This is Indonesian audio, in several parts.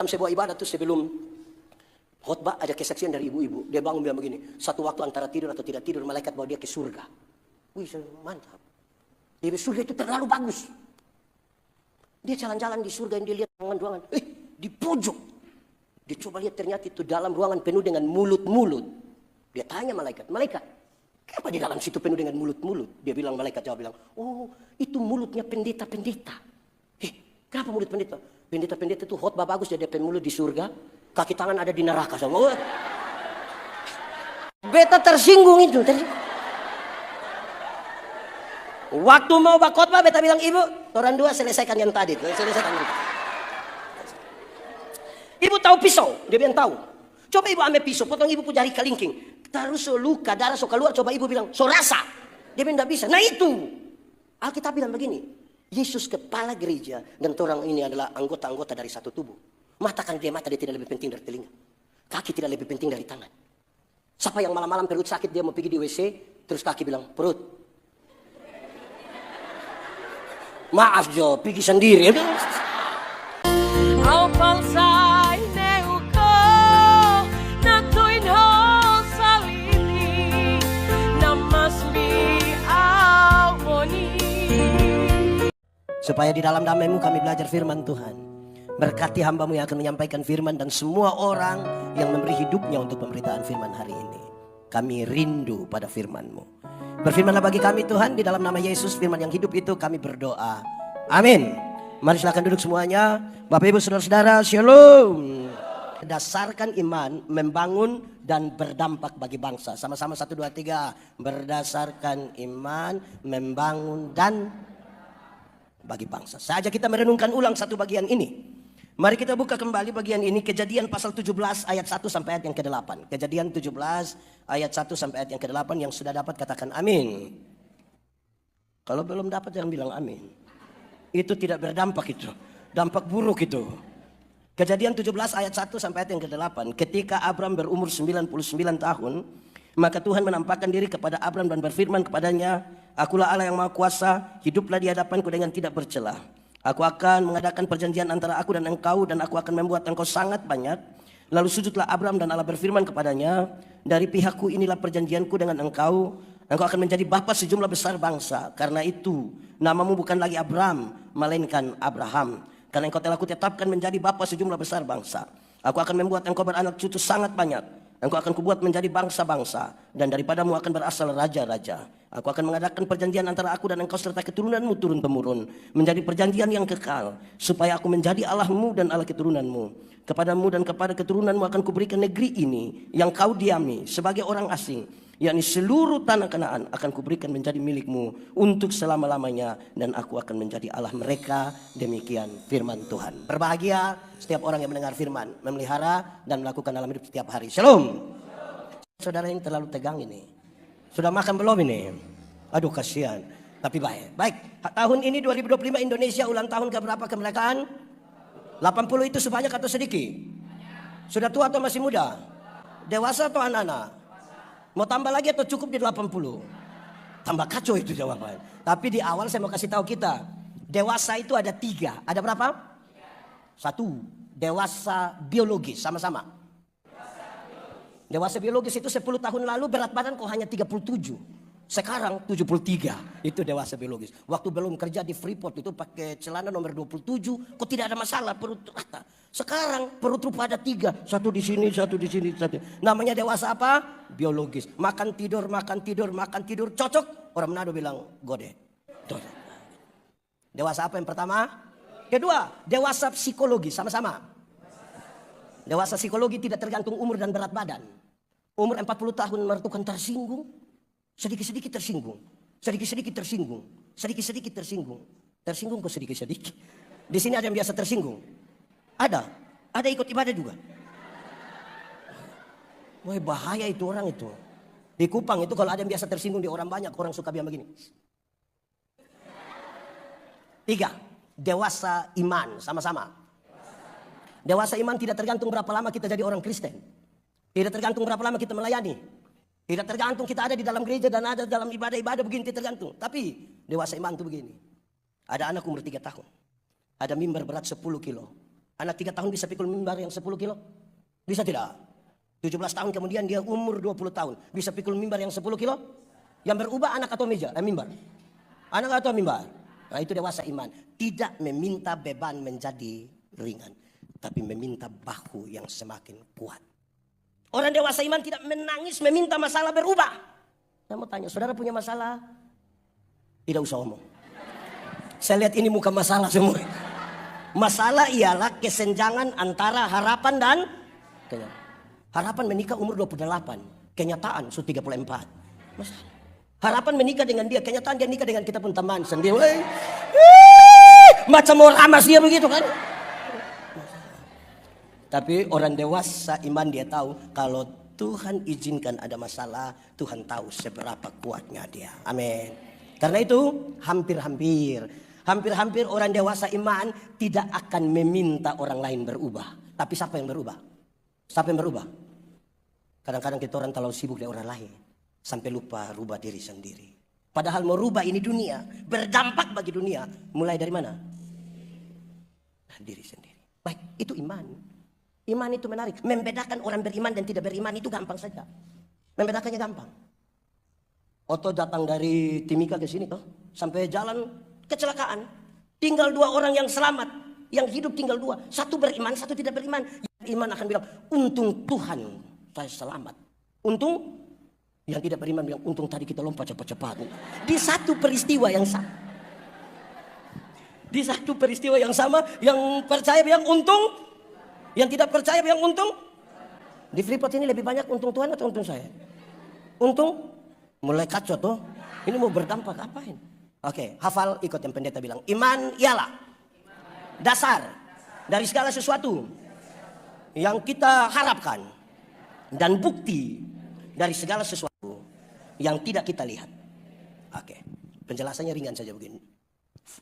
Dalam sebuah ibadah tuh sebelum khotbah ada kesaksian dari ibu-ibu. Dia bangun bilang begini, satu waktu antara tidur atau tidak tidur, malaikat bawa dia ke surga. Wih, mantap. Dia surga itu terlalu bagus. Dia jalan-jalan di surga, dia lihat ruangan-ruangan. Di pojok. Dia coba lihat, ternyata itu dalam ruangan penuh dengan mulut-mulut. Dia tanya malaikat, kenapa di dalam situ penuh dengan mulut-mulut? Dia bilang, malaikat jawab bilang, oh itu mulutnya pendeta-pendeta. Kenapa mulut pendeta? Pendeta-pendeta itu khotbah bagus, jadi mulut di surga, kaki tangan ada di neraka. Oh. Beta tersinggung itu. Waktu mau khotbah, beta bilang, ibu, orang dua selesaikan yang tadi. Ibu tahu pisau? Dia bilang tahu. Coba ibu ambil pisau, potong ibu punya jari kalingking. Terus luka, darah so keluar, coba ibu bilang, so rasa. Dia bilang, tidak bisa. Nah itu. Alkitab bilang begini. Yesus kepala gereja dan orang ini adalah anggota-anggota dari satu tubuh. Mata kan dia mata, dia tidak lebih penting dari telinga. Kaki tidak lebih penting dari tangan. Siapa yang malam-malam perut sakit, dia mau pergi di WC, terus kaki bilang, perut. Maaf Jo, pergi sendiri. Supaya di dalam damai-Mu kami belajar firman Tuhan. Berkati hamba-Mu yang akan menyampaikan firman dan semua orang yang memberi hidupnya untuk pemberitaan firman hari ini. Kami rindu pada firman-Mu. Berfirmanlah bagi kami Tuhan, di dalam nama Yesus, firman yang hidup itu kami berdoa. Amin. Mari silakan duduk semuanya. Bapak Ibu Saudara-saudara, Shalom. Berdasarkan iman, membangun dan berdampak bagi bangsa. Sama-sama 1, 2, 3. Berdasarkan iman, membangun dan bagi bangsa. Saja kita merenungkan ulang satu bagian ini. Mari kita buka kembali bagian ini, Kejadian pasal 17 ayat 1 sampai ayat yang ke-8. Kejadian 17 ayat 1 sampai ayat yang ke-8. Yang sudah dapat katakan amin. Kalau belum dapat jangan bilang amin. Itu tidak berdampak itu. Dampak buruk itu. Kejadian 17 ayat 1 sampai ayat yang ke-8. Ketika Abram berumur 99 tahun, maka Tuhan menampakkan diri kepada Abram dan berfirman kepadanya, Akulah Allah yang Maha Kuasa, hiduplah di hadapanku dengan tidak bercela. Aku akan mengadakan perjanjian antara aku dan engkau, dan aku akan membuat engkau sangat banyak. Lalu sujudlah Abram, dan Allah berfirman kepadanya, dari pihakku inilah perjanjianku dengan engkau. Engkau akan menjadi bapa sejumlah besar bangsa. Karena itu namamu bukan lagi Abram, melainkan Abraham. Karena engkau telah kutetapkan menjadi bapa sejumlah besar bangsa. Aku akan membuat engkau beranak cucu sangat banyak. Engkau akan kubuat menjadi bangsa-bangsa, dan daripadamu akan berasal raja-raja. Aku akan mengadakan perjanjian antara aku dan engkau serta keturunanmu turun-temurun, menjadi perjanjian yang kekal, supaya aku menjadi Allahmu dan Allah keturunanmu. Kepadamu dan kepada keturunanmu akan kuberikan negeri ini yang kau diami sebagai orang asing, yakni seluruh tanah Kanaan akan kuberikan menjadi milikmu untuk selama-lamanya, dan aku akan menjadi Allah mereka. Demikian firman Tuhan. Berbahagia setiap orang yang mendengar firman, memelihara dan melakukan dalam hidup setiap hari. Shalom. Saudara yang terlalu tegang ini, sudah makan belum ini? Aduh kasihan, tapi baik. Baik, tahun ini 2025 Indonesia ulang tahun keberapa kemerdekaan? 80 itu sebanyak atau sedikit? Sudah tua atau masih muda? Dewasa atau anak-anak? Mau tambah lagi atau cukup di 80? Tambah kacau itu jawaban. Tapi di awal saya mau kasih tahu kita, dewasa itu ada 3. Ada berapa? 1, dewasa biologis, sama-sama. Dewasa biologis itu 10 tahun lalu berat badan kok hanya 37. Sekarang 73, itu dewasa biologis. Waktu belum kerja di Freeport itu pakai celana nomor 27, kok tidak ada masalah, perut rata. Sekarang perut rupa ada 3, satu di sini, satu di sini, satu. Namanya dewasa apa? Biologis. Makan tidur, cocok. Orang Manado bilang gode. Dewasa apa yang pertama? Kedua, dewasa psikologi, sama-sama. Dewasa psikologi tidak tergantung umur dan berat badan. Umur 40 tahun menentukan tersinggung. Sedikit-sedikit tersinggung. Sedikit-sedikit tersinggung. Sedikit-sedikit tersinggung. Tersinggung kok sedikit-sedikit. Di sini ada yang biasa tersinggung. Ada. Ada ikut ibadah juga. Wah bahaya itu orang itu. Di Kupang itu kalau ada yang biasa tersinggung di orang banyak. Orang suka bilang begini. 3. Dewasa iman. Sama-sama. Dewasa iman tidak tergantung berapa lama kita jadi orang Kristen. Tidak tergantung berapa lama kita melayani. Tidak tergantung kita ada di dalam gereja dan ada dalam ibadah-ibadah, begini tidak tergantung. Tapi dewasa iman itu begini. Ada anak umur 3 tahun. Ada mimbar berat 10 kilo. Anak 3 tahun bisa pikul mimbar yang 10 kilo? Bisa tidak? 17 tahun kemudian dia umur 20 tahun. Bisa pikul mimbar yang 10 kilo? Yang berubah anak atau mimbar? Anak atau mimbar? Nah itu dewasa iman. Tidak meminta beban menjadi ringan. Tapi meminta bahu yang semakin kuat. Orang dewasa iman tidak menangis meminta masalah berubah. Saya mau tanya, saudara punya masalah? Tidak usah omong. Saya lihat ini muka masalah semua. Masalah ialah kesenjangan antara harapan dan kenyataan. Harapan menikah umur 28. Kenyataan sudah 34. Masalah. Harapan menikah dengan dia. Kenyataan dia nikah dengan kita pun teman sendiri. Macam orang amas dia begitu kan. Tapi orang dewasa iman dia tahu kalau Tuhan izinkan ada masalah, Tuhan tahu seberapa kuatnya dia. Amin. Karena itu hampir-hampir orang dewasa iman tidak akan meminta orang lain berubah. Tapi siapa yang berubah? Siapa yang berubah? Kadang-kadang kita orang terlalu sibuk dengan orang lain. Sampai lupa rubah diri sendiri. Padahal mau rubah ini dunia, berdampak bagi dunia. Mulai dari mana? Diri sendiri. Baik, itu iman. Iman itu menarik. Membedakan orang beriman dan tidak beriman itu gampang saja. Membedakannya gampang. Oto datang dari Timika ke sini toh, sampai jalan kecelakaan. Tinggal 2 orang yang selamat. Yang hidup tinggal 2. Satu beriman, satu tidak beriman. Yang beriman akan bilang, untung Tuhan saya selamat. Untung yang tidak beriman bilang, untung tadi kita lompat cepat-cepat. Di satu peristiwa yang sama. Di satu peristiwa yang sama, yang percaya bilang untung. Yang tidak percaya bilang untung. Di Freeport ini lebih banyak untung Tuhan atau untung saya? Untung mulai kacau tuh. Ini mau berdampak apain? Oke, hafal ikut yang pendeta bilang. Iman ialah dasar dari segala sesuatu yang kita harapkan dan bukti dari segala sesuatu yang tidak kita lihat. Oke, penjelasannya ringan saja begini.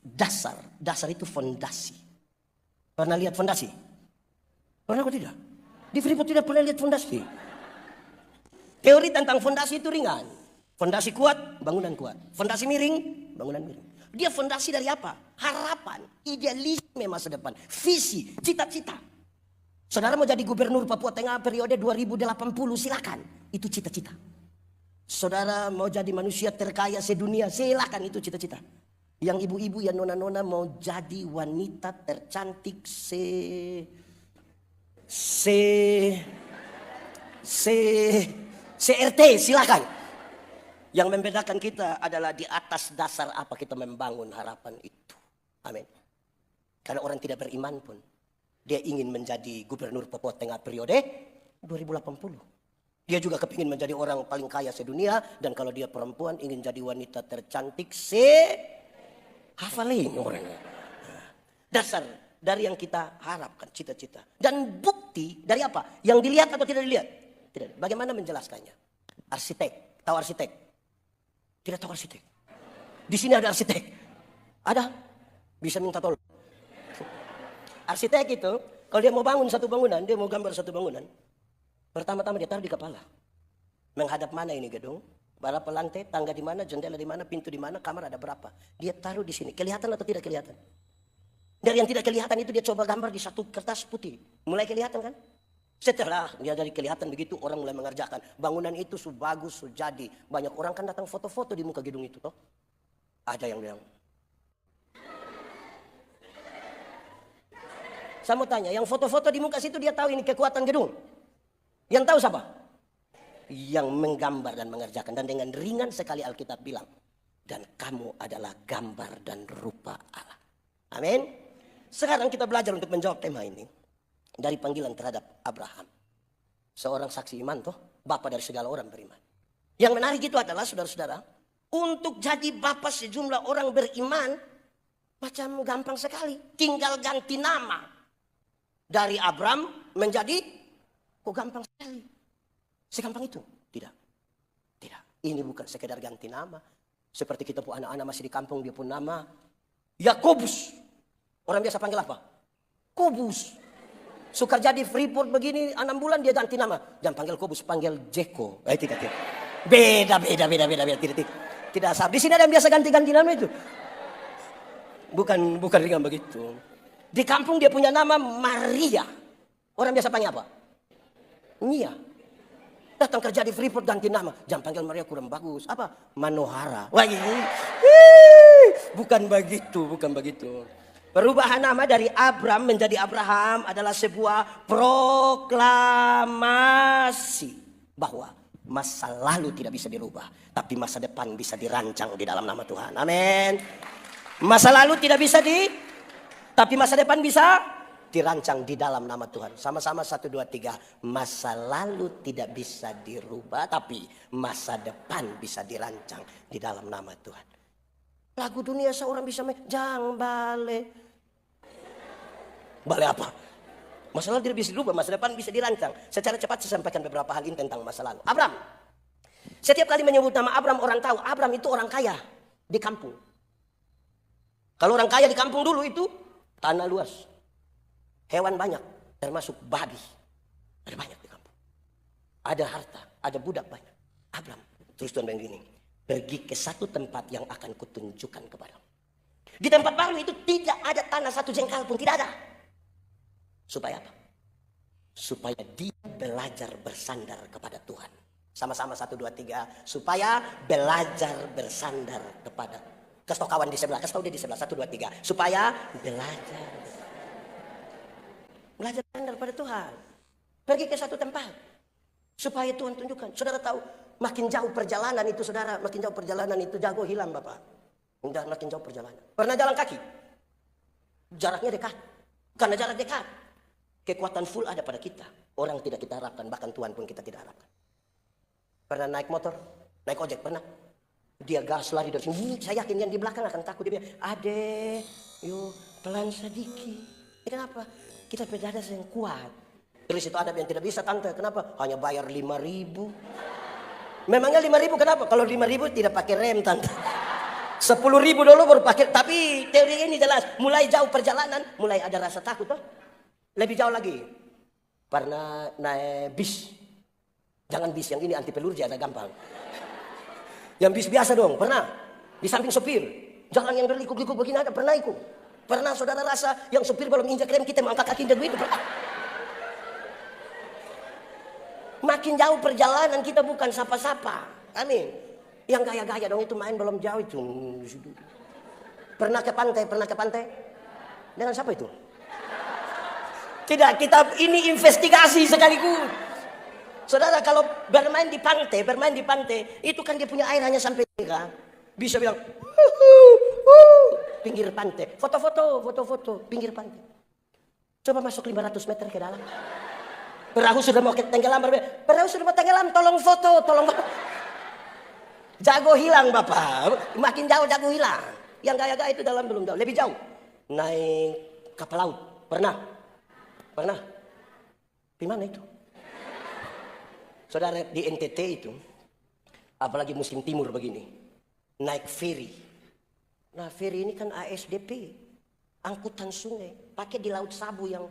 Dasar itu fondasi. Pernah lihat fondasi? Pernah atau tidak? Di Freeport tidak pernah lihat fondasi. Teori tentang fondasi itu ringan. Fondasi kuat, bangunan kuat. Fondasi miring, bangunan miring. Dia fondasi dari apa? Harapan, idealisme masa depan, visi, cita-cita. Saudara mau jadi gubernur Papua Tengah periode 2080, silakan. Itu cita-cita. Saudara mau jadi manusia terkaya sedunia, silakan, itu cita-cita. Yang ibu-ibu, yang nona-nona mau jadi wanita tercantik CRT, silakan. Yang membedakan kita adalah di atas dasar apa kita membangun harapan itu. Amin. Karena orang tidak beriman pun, dia ingin menjadi gubernur Papua Tengah periode 2080. Dia juga kepingin menjadi orang paling kaya sedunia. Dan kalau dia perempuan ingin jadi wanita tercantik hafalin orangnya. Dasar dari yang kita harapkan, cita-cita. Dan bukti dari apa? Yang dilihat atau tidak dilihat? Tidak. Bagaimana menjelaskannya? Arsitek. Tahu arsitek? Tidak tahu arsitek. Di sini ada arsitek. Ada? Bisa minta tolong. Arsitek itu, kalau dia mau bangun satu bangunan, dia mau gambar satu bangunan. Pertama-tama dia taruh di kepala. Menghadap mana ini gedung? Berapa lantai, tangga di mana, jendela di mana, pintu di mana, kamar ada berapa. Dia taruh di sini. Kelihatan atau tidak kelihatan? Dari yang tidak kelihatan itu dia coba gambar di satu kertas putih. Mulai kelihatan kan? Setelah dia dari kelihatan begitu, orang mulai mengerjakan. Bangunan itu bagus, jadi. Banyak orang kan datang foto-foto di muka gedung itu toh. Ada yang bilang. Saya mau tanya, yang foto-foto di muka situ dia tahu ini kekuatan gedung. Yang tahu siapa? Yang menggambar dan mengerjakan. Dan dengan ringan sekali Alkitab bilang. Dan kamu adalah gambar dan rupa Allah. Amin. Sekarang kita belajar untuk menjawab tema ini. Dari panggilan terhadap Abraham. Seorang saksi iman toh. Bapa dari segala orang beriman. Yang menarik itu adalah saudara-saudara. Untuk jadi bapa sejumlah orang beriman. Macam gampang sekali. Tinggal ganti nama. Dari Abraham menjadi. Kok gampang sekali. Segampang itu? Tidak. Tidak. Ini bukan sekedar ganti nama. Seperti kita pun anak-anak masih di kampung. Dia pun nama Yakobus. Orang biasa panggil apa? Kobus. Suka jadi Freeport begini 6 bulan dia ganti nama. Jangan panggil Kobus, panggil Jeko. Tidak. Beda. Tidak sama. Di sini ada yang biasa ganti-ganti nama itu. Bukan ringan begitu. Di kampung dia punya nama Maria. Orang biasa panggil apa? Nia. Datang kerja di Freeport ganti nama. Jangan panggil Maria kurang bagus. Apa? Manohara. Wah ini. Bukan begitu, bukan begitu. Perubahan nama dari Abram menjadi Abraham adalah sebuah proklamasi bahwa masa lalu tidak bisa dirubah, tapi masa depan bisa dirancang di dalam nama Tuhan. Amin. Masa lalu tidak bisa tapi masa depan bisa dirancang di dalam nama Tuhan. Sama-sama 1, 2, 3. Masa lalu tidak bisa dirubah, tapi masa depan bisa dirancang di dalam nama Tuhan. Lagu dunia seorang bisa jang bale. Bale apa? Masa lalu tidak bisa dirubah, masa depan bisa dirancang. Secara cepat saya sampaikan beberapa hal ini tentang masa lalu. Abram. Setiap kali menyebut nama Abram, orang tahu Abram itu orang kaya di kampung. Kalau orang kaya di kampung dulu itu tanah luas. Hewan banyak, termasuk babi. Ada banyak di kampung. Ada harta, ada budak banyak. Abram, terus Tuhan bilang gini, pergi ke satu tempat yang akan kutunjukkan kepadamu. Di tempat baru itu tidak ada tanah satu jengkal pun, tidak ada. Supaya apa? Supaya dia belajar bersandar kepada Tuhan. Sama-sama 1, 2, 3. Supaya belajar bersandar kepada. Kasih tau kawan di sebelah, kasih tau dia di sebelah. 1, 2, 3. Supaya belajar bersandar pada Tuhan. Pergi ke satu tempat. Supaya Tuhan tunjukkan. Saudara tahu, makin jauh perjalanan itu saudara, makin jauh perjalanan itu jago hilang Bapak. Udah makin jauh perjalanan. Pernah jalan kaki? Jaraknya dekat. Karena jarak dekat. Kekuatan full ada pada kita. Orang tidak kita harapkan, bahkan Tuhan pun kita tidak harapkan. Pernah naik motor, naik ojek, pernah? Dia gas lari dari sini. Saya yakin yang di belakang akan takut. Dia bilang, ade, yuk pelan sedikit. Ini kenapa? Kita pedada yang kuat. Terus itu ada yang tidak bisa tante. Kenapa? Hanya bayar 5.000. Memangnya 5.000 kenapa? Kalau 5.000 tidak pakai rem tante. 10.000 dulu baru pakai. Tapi teori ini jelas. Mulai jauh perjalanan, mulai ada rasa takut. Toh? Lebih jauh lagi. Pernah naik bis. Jangan bis yang ini anti peluru ada gampang. Yang bis biasa dong, pernah. Di samping sopir. Jalan yang berliku-liku begini ada, pernah ikut. Pernah saudara rasa yang sopir belum injak rem kita mengangkat kaki dari itu. Makin jauh perjalanan kita bukan sapa-sapa. Amin. Yang gaya-gaya dong itu main belum jauh itu. Pernah ke pantai? Dengan siapa itu? Tidak, kita ini investigasi sekaligus. Saudara kalau bermain di pantai, itu kan dia punya air hanya sampai kan? Bisa bilang, pinggir pantai, foto, pinggir pantai. Coba masuk 500 meter ke dalam. Perahu sudah mau tenggelam, tolong foto. Jago hilang Bapak, makin jauh jago hilang. Yang gaya-gaya itu dalam belum jauh, lebih jauh. Naik kapal laut, pernah? Di mana itu? Saudara di NTT itu, apalagi musim timur begini, naik ferry. Nah ferry ini kan ASDP, angkutan sungai, pakai di Laut Sabu yang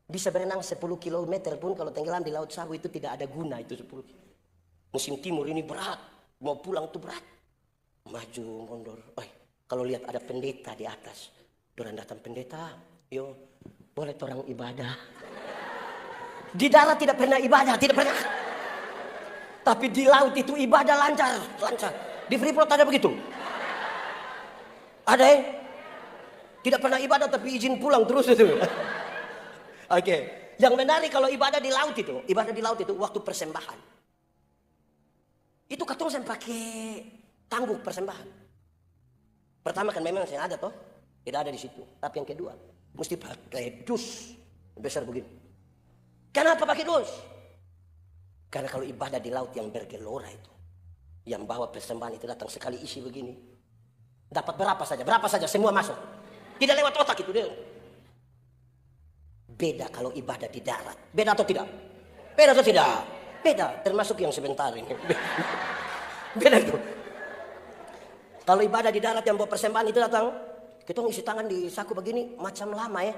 bisa berenang 10 km pun kalau tenggelam di Laut Sabu itu tidak ada guna itu 10 km. Musim timur ini berat, mau pulang itu berat. Maju mundur, kalau lihat ada pendeta di atas, orang datang pendeta, yo boleh orang ibadah. Di darat tidak pernah ibadah, tidak pernah. Tapi di laut itu ibadah lancar. Di Freeport ada begitu? Ada yang tidak pernah ibadah tapi izin pulang terus itu. Oke. Yang menarik kalau ibadah di laut itu waktu persembahan. Itu katong saya pakai tangguh persembahan. Pertama kan memang saya ada toh, tidak ada di situ. Tapi yang kedua mesti pakai dus besar begini. Kenapa pakai dus? Karena kalau ibadah di laut yang bergelora itu, yang bawa persembahan itu datang sekali isi begini, dapat berapa saja semua masuk. Tidak lewat otak itu dia. Beda kalau ibadah di darat. Beda atau tidak? Beda. Termasuk yang sebentar ini. Beda itu. Kalau ibadah di darat yang bawa persembahan itu datang, kita ngisi tangan di saku begini macam lama ya.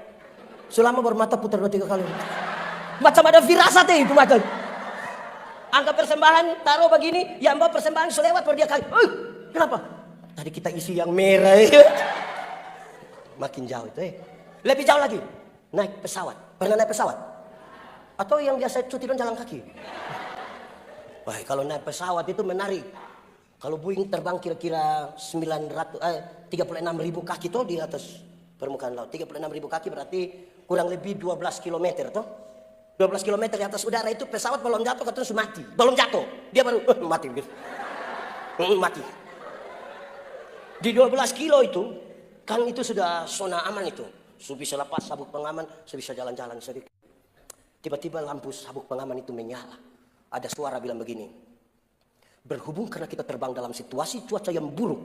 Selama bermata putar 2-3 kali. Macam ada firasat ya itu macam. Angka persembahan taruh begini, yang bawa persembahan selewat baru dia kali. Kenapa? Tadi kita isi yang merah ya. Makin jauh itu Lebih jauh lagi, naik pesawat. Pernah naik pesawat? Atau yang biasa cuti dan jalan kaki? Wah, kalau naik pesawat itu menarik. Kalau Boeing terbang kira-kira 36.000 kaki tuh di atas permukaan laut. 36.000 kaki berarti kurang lebih 12 km tuh. 12 km di atas udara itu pesawat belum jatuh katanya sudah mati. Belum jatuh, dia baru mati gitu. Mati. Di 12 kilo itu, kan itu sudah zona aman itu. Sudah bisa lepas sabuk pengaman, sudah bisa jalan-jalan sedikit. Tiba-tiba lampu sabuk pengaman itu menyala. Ada suara bilang begini. Berhubung karena kita terbang dalam situasi cuaca yang buruk.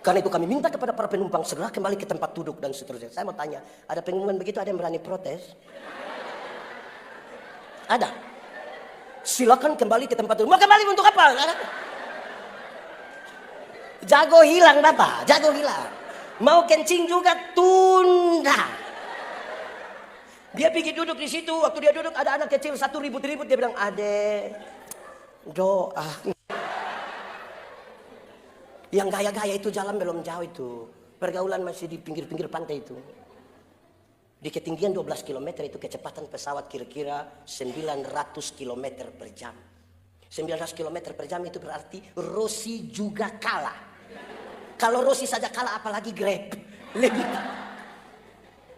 Karena itu kami minta kepada para penumpang segera kembali ke tempat duduk dan seterusnya. Saya mau tanya, ada pengumuman begitu, ada yang berani protes? Ada. Silakan kembali ke tempat duduk. Mau kembali untuk apa? Jago hilang Bapak, jago hilang. Mau kencing juga tunda. Dia pergi duduk di situ. Waktu dia duduk ada anak kecil satu ribut-ribut. Dia bilang, "Adek, doa." Yang gaya-gaya itu jalan belum jauh itu. Pergaulan masih di pinggir-pinggir pantai itu. Di ketinggian 12 km itu kecepatan pesawat kira-kira 900 km per jam. 900 km per jam itu berarti Rossi juga kalah. Kalau Rossi saja kalah apalagi Grab. Lebih.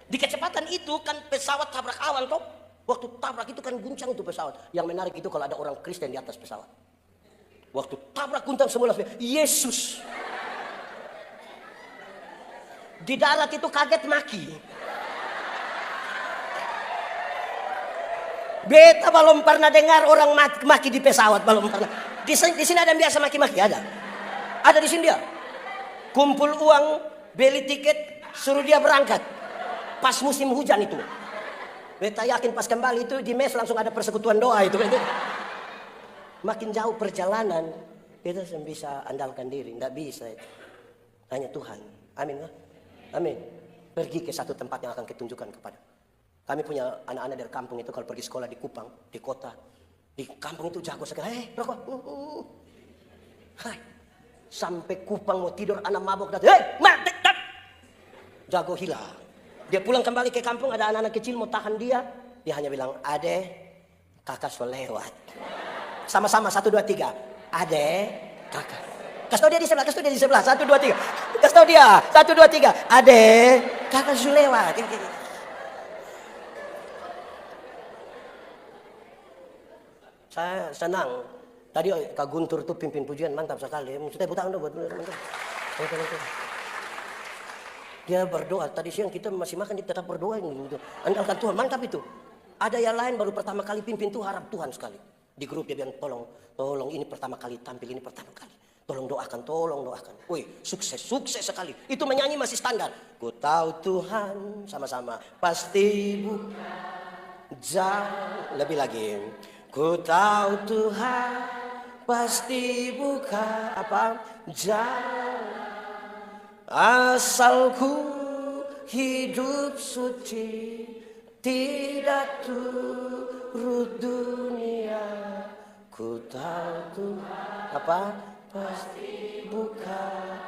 Di kecepatan itu kan pesawat tabrak awan toh. Waktu tabrak itu kan guncang itu pesawat. Yang menarik itu kalau ada orang Kristen di atas pesawat. Waktu tabrak guncang semula Yesus. Di darat itu kaget maki. Beta belum pernah dengar orang maki di pesawat, belum pernah. Di sini ada yang biasa maki-maki, ada. Ada di sini dia. Kumpul uang, beli tiket, suruh dia berangkat. Pas musim hujan itu. Beta yakin pas kembali itu di mes langsung ada persekutuan doa itu. Makin jauh perjalanan, kita bisa andalkan diri, tidak bisa itu. Hanya Tuhan. Amin. Amin. Pergi ke satu tempat yang akan ketunjukkan kepada. Kami punya anak-anak dari kampung itu kalau pergi sekolah di Kupang, di kota. Di kampung itu jago sekali. Rokok. Hai. Sampai Kupang mau tidur anak mabok datang. Jago hilang. Dia pulang kembali ke kampung ada anak-anak kecil mau tahan dia. Dia hanya bilang, "Ade, kakak sudah lewat." Sama-sama 1 2 3. Ade, kakak. Kasih tau dia di sebelah, kasih tau dia di sebelah. 1 2 3. Kasih tau dia. 1 2 3. Ade, kakak sudah lewat. Saya senang. Tadi Kak Guntur tuh pimpin pujian mantap sekali. Maksudnya buta anda buat mantap. Dia berdoa. Tadi siang kita masih makan, dia tetap berdoa gitu. Andalkan Tuhan, mantap itu. Ada yang lain baru pertama kali pimpin tuh harap Tuhan sekali. Di grup dia bilang, tolong ini pertama kali tampil, ini pertama kali. Tolong doakan. Wih, sukses sekali. Itu menyanyi masih standar. Ku tahu Tuhan, sama-sama. Pasti bukan jauh. Lebih lagi. Ku tahu Tuhan, pasti bukan jauh. Asalku hidup suci, tidak turut dunia. Ku tahu Tuhan pasti bukan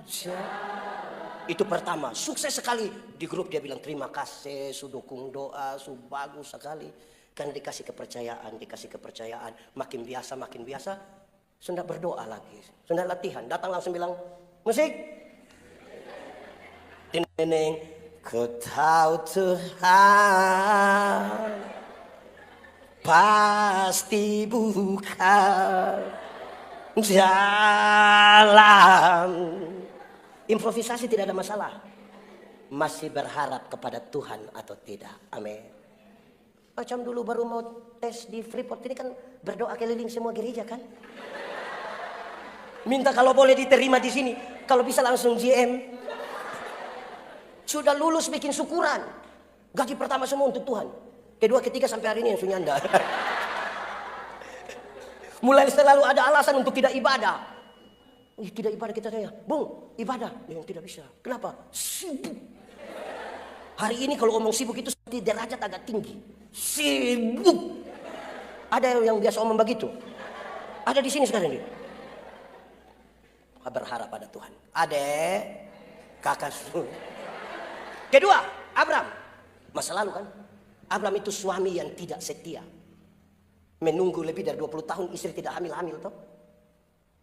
jauh. Itu pertama, sukses sekali. Di grup dia bilang terima kasih, sudukung doa, bagus sekali. Kan dikasih kepercayaan, makin biasa. Sudah berdoa lagi, sudah latihan. Datang langsung bilang, musik. Neneng, ku tahu Tuhan pasti bukan jalan. Improvisasi tidak ada masalah. Masih berharap kepada Tuhan atau tidak. Amin. Macam dulu baru mau tes di Freeport ini kan berdoa keliling semua gereja kan. Minta kalau boleh diterima di sini, kalau bisa langsung GM. Sudah lulus bikin syukuran. Gaji pertama semua untuk Tuhan. Kedua, ketiga sampai hari ini yang sunyanda. Mulai selalu ada alasan untuk tidak ibadah. Tidak ibadah kita tanya, Bung, ibadah. Yang tidak bisa. Kenapa? Sibuk. Hari ini kalau omong sibuk itu seperti derajat agak tinggi. Sibuk. Ada yang biasa omong begitu. Ada di sini sekarang dia. Berharap pada Tuhan. Adek, kakak. Kedua, Abram, masa lalu kan? Abram itu suami yang tidak setia. Menunggu lebih dari 20 tahun istri tidak hamil-hamil toh.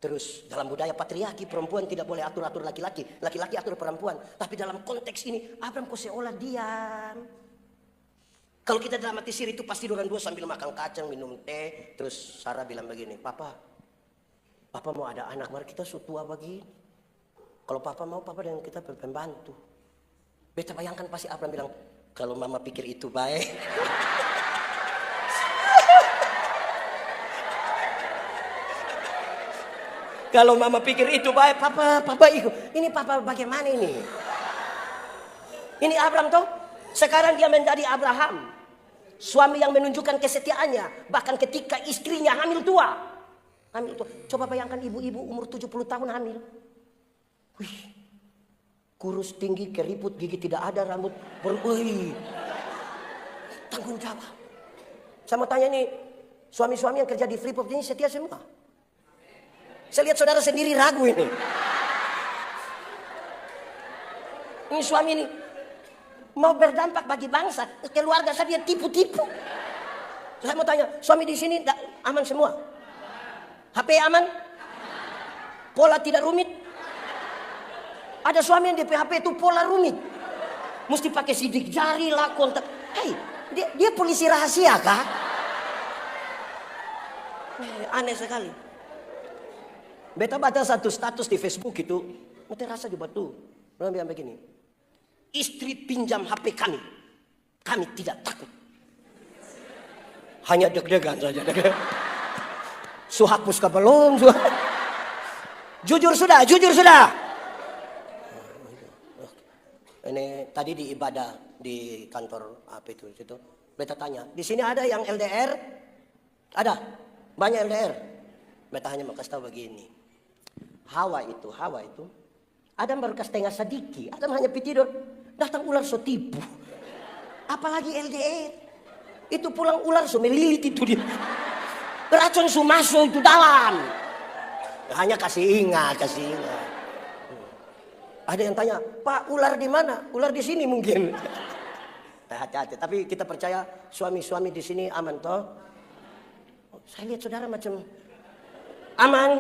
Terus dalam budaya patriarki perempuan tidak boleh atur-atur laki-laki. Laki-laki atur perempuan. Tapi dalam konteks ini Abram kok seolah diam. Kalau kita dramatisir itu pasti orang dua sambil makan kacang, minum teh. Terus Sarah bilang begini, Papa mau ada anak, mari kita tua begini. Kalau Papa mau, Papa dengan kita pembantu. Beta bayangkan pasti Abram bilang, kalau Mama pikir itu baik. Kalau Mama pikir itu baik, Papa ikut. Ini Papa bagaimana ini? Ini Abram toh, sekarang dia menjadi Abraham. Suami yang menunjukkan kesetiaannya. Bahkan ketika istrinya hamil tua. Coba bayangkan ibu-ibu umur 70 tahun hamil. Wih, kurus tinggi, keriput, gigi tidak ada, rambut berwih. Tanggung jawab. Saya mau tanya nih, suami-suami yang kerja di Freeport ini setia semua? Saya lihat saudara sendiri ragu ini. Ini suami ini mau berdampak bagi bangsa, keluarga saya dia tipu-tipu. Saya mau tanya, suami di sini aman semua? HP aman? Pola tidak rumit? Ada suami yang di HP itu pola rumit. Mesti pakai sidik jari lah, kontak. Hei, dia polisi rahasia kah? Aneh sekali. Beta baca satu status di Facebook itu, mesti rasa juga tuh. Orang bilang begini, istri pinjam HP kami tidak takut. Hanya deg-degan saja. Suhapus ke belum? Jujur sudah. Ini tadi di ibadah di kantor apa itu situ. Beta tanya, di sini ada yang LDR? Ada, banyak LDR. Beta hanya mau kasih tahu begini. Hawa itu Adam baru setengah sedikit, Adam hanya tidur, datang ular so tipu. Apalagi LDR. Itu pulang ular so melilit itu dia. Racun so masuk itu dalam. Hanya kasih ingat. Ada yang tanya, Pak ular di mana? Ular di sini mungkin. Hati-hati. Tapi kita percaya suami-suami di sini aman toh. Saya lihat saudara macam aman.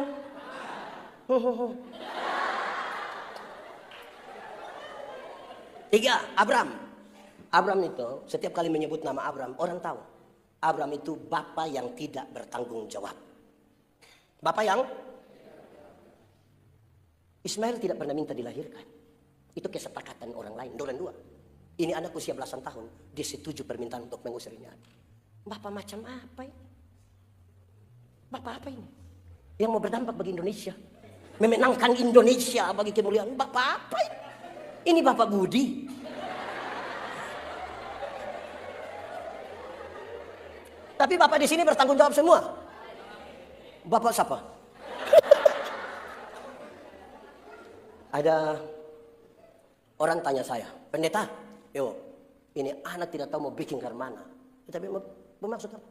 Tiga, Abram itu setiap kali menyebut nama Abram, orang tahu Abram itu bapak yang tidak bertanggung jawab. Bapak yang Ismail tidak pernah minta dilahirkan. Itu kesepakatan orang lain, orang dua. Ini anak usia belasan tahun, dia setuju permintaan untuk mengusirnya. Bapak macam apa ini? Bapak apa ini? Yang mau berdampak bagi Indonesia, memenangkan Indonesia bagi kemuliaan. Bapak apa ini? Ini Bapak Budi. Tapi Bapak di sini bertanggung jawab semua. Bapak siapa? Ada orang tanya saya, pendeta, ini anak tidak tahu mau bikin ke mana. Tapi bermaksud apa?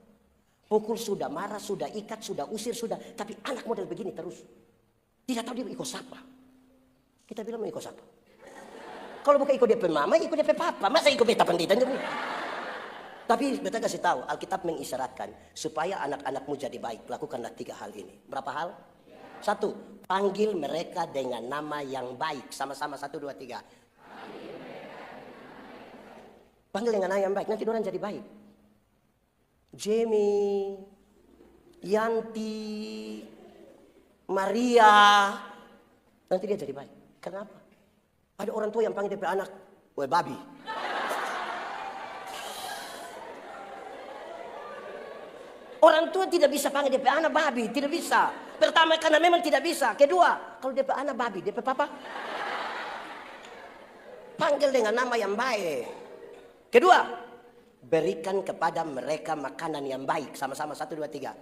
Pukul sudah, marah sudah, ikat sudah, usir sudah. Tapi anak model begini terus. Tidak tahu dia ikut siapa. Kita bilang mau ikut siapa? Kalau bukan ikut dia mama, ikut dia papa. Masa ikut beta pendeta? Tapi beta kasih tahu, Alkitab mengisyaratkan supaya anak-anakmu jadi baik, lakukanlah 3 hal ini. Berapa hal? 1, panggil mereka dengan nama yang baik. Sama-sama 1, 2, 3. Panggil dengan nama yang baik, nanti orang jadi baik. Jamie, Yanti, Maria, nanti dia jadi baik. Kenapa? Ada orang tua yang panggil dia anak, weh babi. Orang tua tidak bisa panggil DP anak babi, tidak bisa. Pertama karena memang tidak bisa. Kedua, kalau DP anak babi, DP papa panggil dengan nama yang baik. Kedua, berikan kepada mereka makanan yang baik. Sama-sama 1, 2, 3.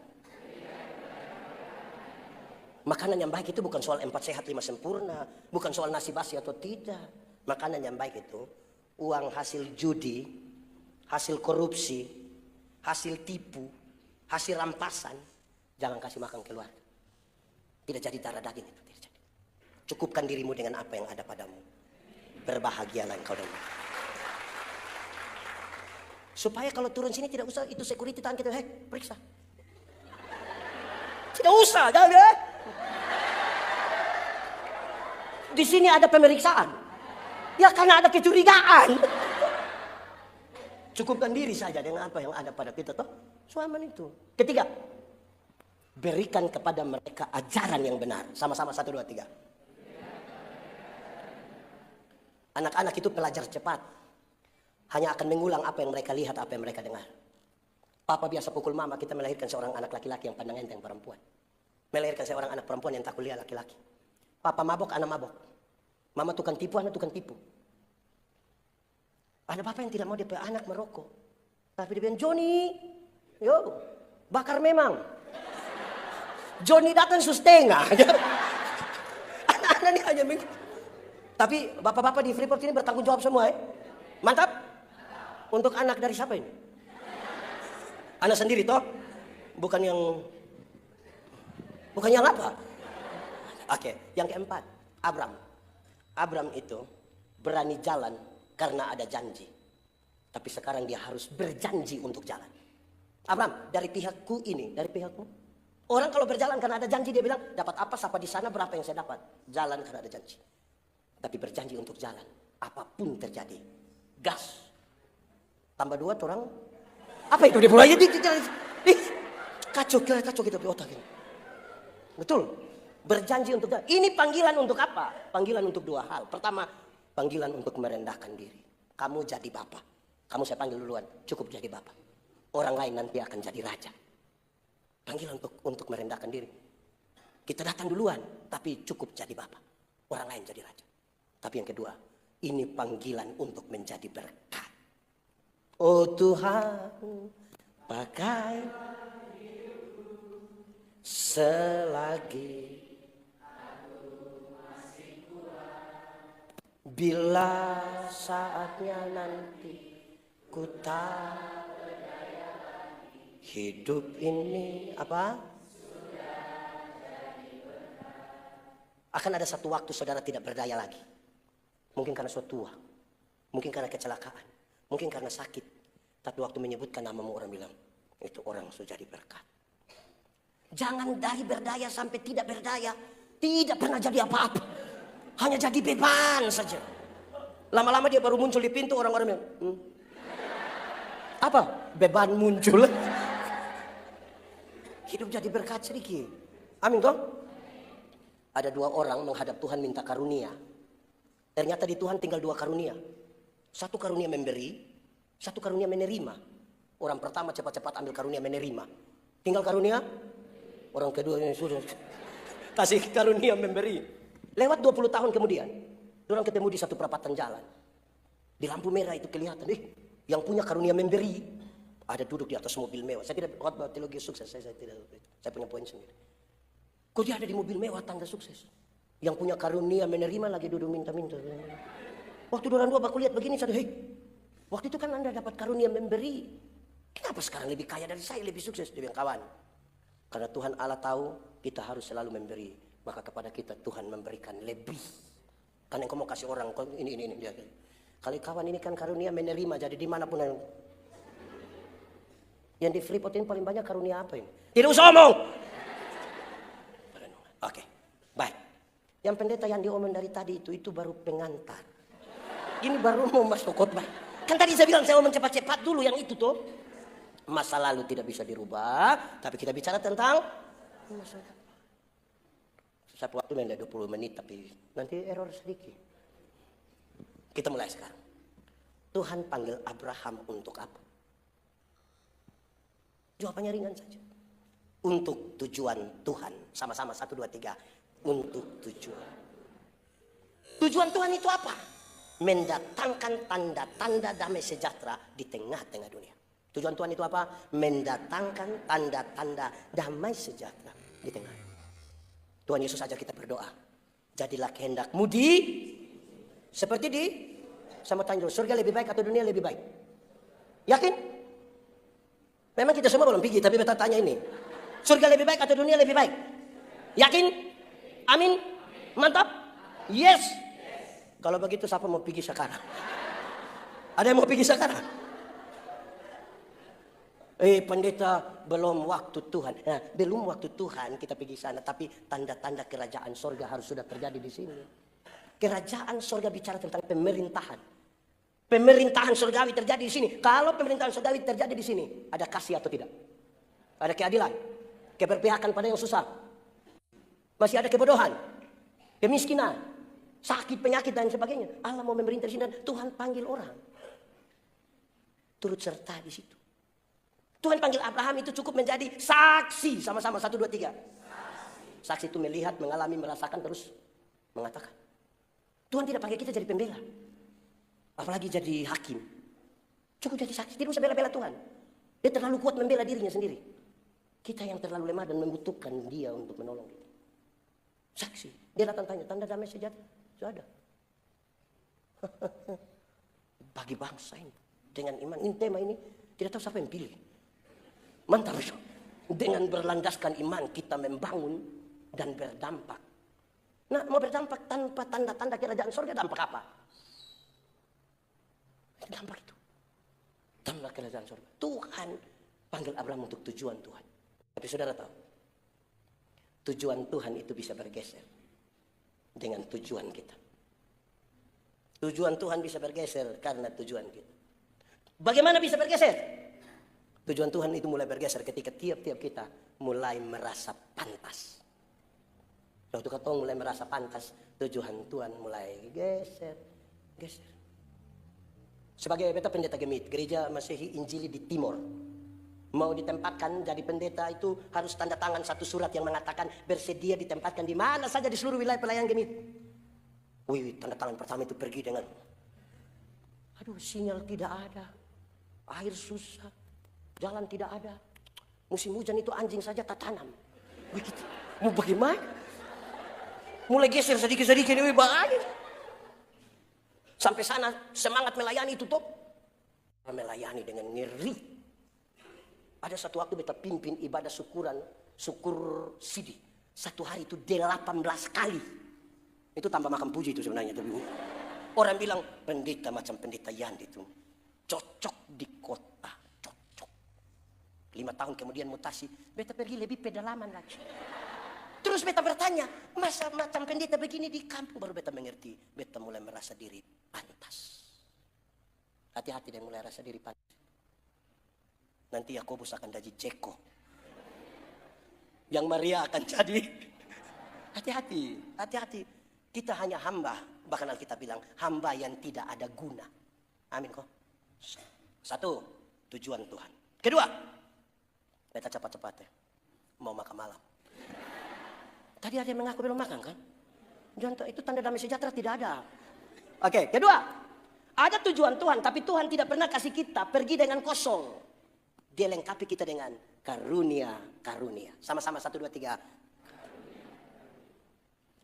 Makanan yang baik itu bukan soal 4 sehat 5 sempurna, bukan soal nasi basi atau tidak. Makanan yang baik itu uang hasil judi, hasil korupsi, hasil tipu, hasil rampasan, jangan kasih makan keluarga. Tidak jadi darah daging itu, tidak jadi. Cukupkan dirimu dengan apa yang ada padamu. Berbahagialah engkau dan Supaya kalau turun sini tidak usah itu security tahan kita, periksa. Tidak usah, jangan ya. Di sini ada pemeriksaan. Ya karena ada kecurigaan. Cukupkan diri saja dengan apa yang ada pada kita toh. Suaman itu. Ketiga, berikan kepada mereka ajaran yang benar. Sama-sama 1, 2, 3. Anak-anak itu pelajar cepat. Hanya akan mengulang apa yang mereka lihat, apa yang mereka dengar. Papa biasa pukul mama, kita melahirkan seorang anak laki-laki yang pandang enteng perempuan. Melahirkan seorang anak perempuan yang tak kuliah laki-laki. Papa mabok, anak mabok. Mama tukang tipu, anak tukang tipu. Ada bapak yang tidak mau dia punya anak merokok. Tapi dia bilang, Johnny, yo, bakar memang. Johnny datang setengah. Anak-anak ini hanya begitu. Tapi bapak-bapak di Freeport ini bertanggung jawab semua ya. Mantap. Untuk anak dari siapa ini? Anak sendiri toh? Bukan yang apa? Oke, yang keempat, Abram. Abram itu berani jalan karena ada janji. Tapi sekarang dia harus berjanji untuk jalan. Abram, dari pihakku ini, dari pihakmu. Orang kalau berjalan karena ada janji, dia bilang, dapat apa, siapa di sana, berapa yang saya dapat. Jalan karena ada janji. Tapi berjanji untuk jalan. Apapun terjadi. Gas. Tambah 2 orang. Apa itu dia mulai? Kacau kita di otak ini. Betul. Berjanji untuk jalan. Ini panggilan untuk apa? Panggilan untuk 2 hal. Pertama, panggilan untuk merendahkan diri. Kamu jadi bapak. Kamu saya panggil duluan. Cukup jadi bapak. Orang lain nanti akan jadi raja. Panggilan untuk merendahkan diri. Kita datang duluan. Tapi cukup jadi bapak. Orang lain jadi raja. Tapi yang kedua, ini panggilan untuk menjadi berkat. Oh Tuhan, pakai selagi bila saatnya nanti ku tak hidup ini apa? Akan ada satu waktu saudara tidak berdaya lagi. Mungkin karena suatu tua, mungkin karena kecelakaan, mungkin karena sakit. Tapi waktu menyebutkan namamu orang bilang, itu orang sudah jadi berkat. Jangan dari berdaya sampai tidak berdaya. Tidak pernah jadi apa-apa. Hanya jadi beban saja. Lama-lama dia baru muncul di pintu, orang-orang bilang, apa? Beban muncul. Hidup jadi berkat sedikit. Amin toh? Ada 2 orang menghadap Tuhan minta karunia. Ternyata di Tuhan tinggal 2 karunia. 1 karunia memberi, 1 karunia menerima. Orang pertama cepat-cepat ambil karunia menerima. Tinggal karunia, orang kedua ini sudah kasih karunia memberi. Lewat 20 tahun kemudian, orang ketemu di satu perapatan jalan. Di lampu merah itu kelihatan, yang punya karunia memberi ada duduk di atas mobil mewah. Saya tidak khotbah teologi sukses, saya punya poin sendiri. Kok dia ada di mobil mewah tanda sukses? Yang punya karunia menerima lagi duduk minta-minta. Waktu orang 2 baku lihat begini, saya waktu itu kan Anda dapat karunia memberi. Kenapa sekarang lebih kaya dari saya, lebih sukses? Dia bilang, kawan. Karena Tuhan Allah tahu kita harus selalu memberi. Maka kepada kita Tuhan memberikan lebih. Karena engkau mau kasih orang, ini. Dia. Kalau kawan ini kan karunia menerima, jadi dimanapun yang di Freeport ini paling banyak karunia apa ini? Tidak usah omong. Oke, baik. Yang pendeta yang diomong dari tadi itu baru pengantar. Ini baru mau masuk khotbah. Kan tadi saya bilang saya omong cepat-cepat dulu yang itu tuh. Masa lalu tidak bisa dirubah, tapi kita bicara tentang masa depan. Satu waktu main 20 menit, tapi nanti error sedikit. Kita mulai sekarang. Tuhan panggil Abraham untuk apa? Jawabannya ringan saja. Untuk tujuan Tuhan. Sama-sama 1, 2, 3. Untuk tujuan. Tujuan Tuhan itu apa? Mendatangkan tanda-tanda damai sejahtera di tengah-tengah dunia. Tujuan Tuhan itu apa? Mendatangkan tanda-tanda damai sejahtera di tengah. Tuhan Yesus ajar kita berdoa. Jadilah kehendakmu seperti di sama tanya, surga lebih baik atau dunia lebih baik? Yakin? Memang kita semua belum pergi, tapi beta tanya ini. Surga lebih baik atau dunia lebih baik? Yakin? Amin? Mantap? Yes. Kalau begitu siapa mau pergi sekarang? Ada yang mau pergi sekarang? Pendeta, belum waktu Tuhan. Nah, belum waktu Tuhan kita pergi sana, tapi tanda-tanda kerajaan sorga harus sudah terjadi di sini. Kerajaan sorga bicara tentang pemerintahan. Pemerintahan surgawi terjadi di sini. Kalau pemerintahan surgawi terjadi di sini, ada kasih atau tidak? Ada keadilan, keberpihakan pada yang susah. Masih ada kebodohan, kemiskinan, sakit, penyakit dan sebagainya. Allah mau memerintah di sini dan Tuhan panggil orang turut serta di situ. Tuhan panggil Abraham itu cukup menjadi saksi. Sama-sama 1, 2, 3. Saksi itu melihat, mengalami, merasakan, terus mengatakan. Tuhan tidak panggil kita jadi pembela, apalagi jadi hakim. Cukup jadi saksi, tidak usah bela-bela Tuhan. Dia terlalu kuat membela dirinya sendiri. Kita yang terlalu lemah dan membutuhkan dia untuk menolong kita. Saksi. Dia datang tanya, tanda damai sejahtera sudah ada. Bagi bangsa ini dengan iman, ini tema ini tidak tahu siapa yang pilih. Mantap itu. Dengan berlandaskan iman kita membangun dan berdampak. Nah, mau berdampak tanpa tanda-tanda kerajaan surga, dampak apa? Dampak itu. Dampak kerajaan surga. Tuhan panggil Abraham untuk tujuan Tuhan. Tapi saudara tahu, tujuan Tuhan itu bisa bergeser dengan tujuan kita. Tujuan Tuhan bisa bergeser karena tujuan kita. Bagaimana bisa bergeser? Tujuan Tuhan itu mulai bergeser ketika tiap-tiap kita mulai merasa pantas. Waktu kita mulai merasa pantas, tujuan Tuhan mulai geser. Sebagai beta pendeta Gemit, gereja Masehi Injili di Timor, mau ditempatkan jadi pendeta itu harus tanda tangan satu surat yang mengatakan bersedia ditempatkan di mana saja di seluruh wilayah pelayanan Gemit. Wih, tanda tangan pertama itu pergi dengan, aduh, sinyal tidak ada, air susah, jalan tidak ada, musim hujan itu anjing saja tak tanam. Begitu. Mau bagaimana? Mulai geser sedikit-sedikit, wih, bahaya. Sampai sana semangat melayani tutup. Melayani dengan ngeri. Ada satu waktu beta pimpin ibadah syukur sidi. Satu hari itu 18 kali. Itu tambah makan puji itu sebenarnya. Orang bilang pendeta macam pendeta Yandi itu cocok di kota, cocok. 5 tahun kemudian mutasi, beta pergi lebih pedalaman lagi. Terus beta bertanya, masa macam pendeta begini di kampung, baru beta mengerti. Beta mulai merasa diri pantas. Hati-hati dia mulai rasa diri pantas. Nanti Yakobus akan jadi Jeko. Yang Maria akan jadi. Hati-hati. Kita hanya hamba. Bahkan Alkitab bilang, hamba yang tidak ada guna. Amin kok. 1, tujuan Tuhan. Kedua, beta cepat-cepat ya. Mau makan malam. Tadi ada yang mengaku belum makan kan? Jangan, itu tanda damai sejahtera tidak ada. Oke, kedua. Ada tujuan Tuhan, tapi Tuhan tidak pernah kasih kita pergi dengan kosong. Dia lengkapi kita dengan karunia. Sama-sama 1, 2, 3.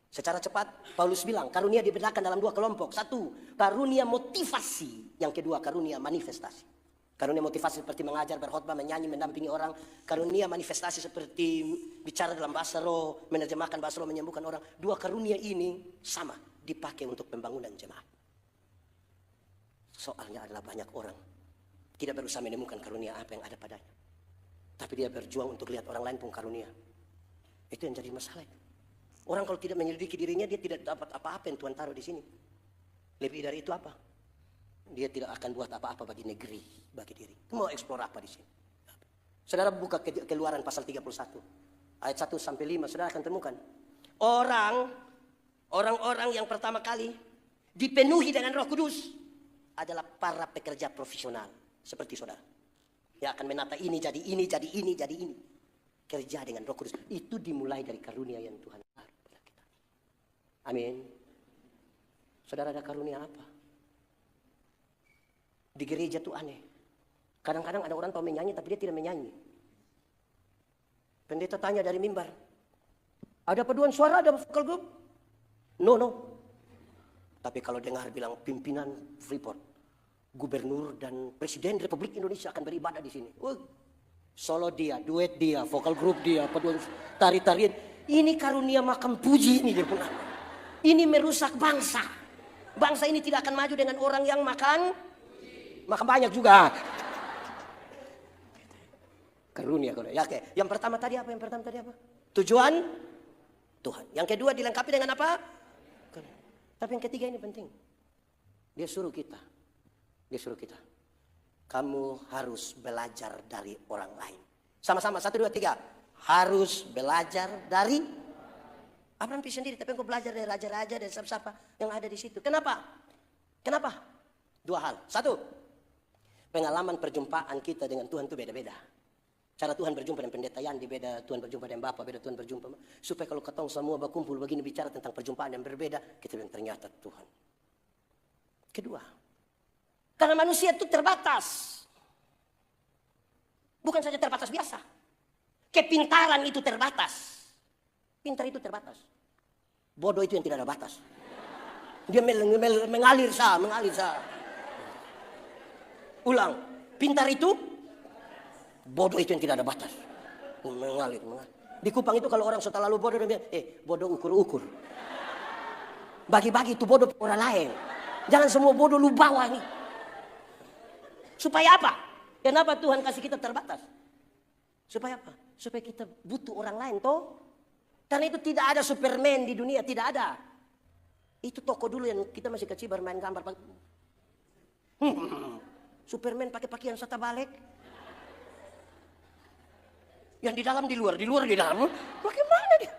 Secara cepat Paulus bilang karunia dibedakan dalam 2 kelompok. 1, karunia motivasi. Yang kedua, karunia manifestasi. Karunia motivasi seperti mengajar, berkhotbah, menyanyi, mendampingi orang. Karunia manifestasi seperti bicara dalam bahasa roh, menerjemahkan bahasa roh, menyembuhkan orang. 2 karunia ini sama dipakai untuk pembangunan jemaat. Soalnya adalah banyak orang tidak berusaha menemukan karunia apa yang ada padanya, tapi dia berjuang untuk lihat orang lain pun karunia. Itu yang jadi masalah. Orang kalau tidak menyelidiki dirinya, dia tidak dapat apa-apa yang Tuhan taruh di sini. Lebih dari itu apa? Dia tidak akan buat apa-apa bagi negeri, bagi diri. Mau eksplor apa di sini? Saudara buka Keluaran pasal 31 ayat 1 sampai 5, saudara akan temukan orang-orang yang pertama kali dipenuhi dengan Roh Kudus adalah para pekerja profesional seperti saudara. Yang akan menata ini jadi ini, jadi ini, jadi ini. Kerja dengan Roh Kudus itu dimulai dari karunia yang Tuhan taruh pada kita. Amin. Saudara ada karunia apa? Di gereja tuh aneh. Kadang-kadang ada orang tahu menyanyi tapi dia tidak menyanyi. Pendeta tanya dari mimbar, ada paduan suara, ada vokal group? No. Tapi kalau dengar bilang pimpinan Freeport, gubernur dan presiden Republik Indonesia akan beribadah di sini. Solo dia, duet dia, vokal group dia, paduan tari-tarian. Ini karunia makan puji ini dia pernah. Ini merusak bangsa. Bangsa ini tidak akan maju dengan orang yang makan banyak juga. Karunia. Ya, oke. Yang pertama tadi apa? Tujuan Tuhan. Yang kedua dilengkapi dengan apa? Tapi yang ketiga ini penting. Dia suruh kita. Kamu harus belajar dari orang lain. Sama-sama, 1, 2, 3. Harus belajar dari Abraham sendiri. Tapi engkau belajar dari raja-raja dan siapa-siapa yang ada di situ. Kenapa? 2 hal. 1, pengalaman perjumpaan kita dengan Tuhan itu beda-beda. Cara Tuhan berjumpa dengan pendeta Yandi beda, Tuhan berjumpa dengan Bapak beda, Tuhan berjumpa. Supaya kalau ketemu semua berkumpul begini bicara tentang perjumpaan yang berbeda, kita bilang ternyata Tuhan. Kedua, karena manusia itu terbatas. Bukan saja terbatas biasa. Kepintaran itu terbatas. Pintar itu terbatas. Bodoh itu yang tidak ada batas. Dia mengalir sah. Ulang, pintar itu, bodoh itu yang tidak ada batas. Mengalir. Di Kupang itu kalau orang sudah lalu bodoh, dia bilang, bodoh ukur. Bagi-bagi itu bodoh orang lain. Jangan semua bodoh lu bawa nih. Supaya apa? Kenapa Tuhan kasih kita terbatas? Supaya apa? Supaya kita butuh orang lain toh. Karena itu tidak ada Superman di dunia, tidak ada. Itu toko dulu yang kita masih kecil bermain gambar. Superman pakai pakaian serta balik. Yang di dalam di luar di dalam. Bagaimana dia?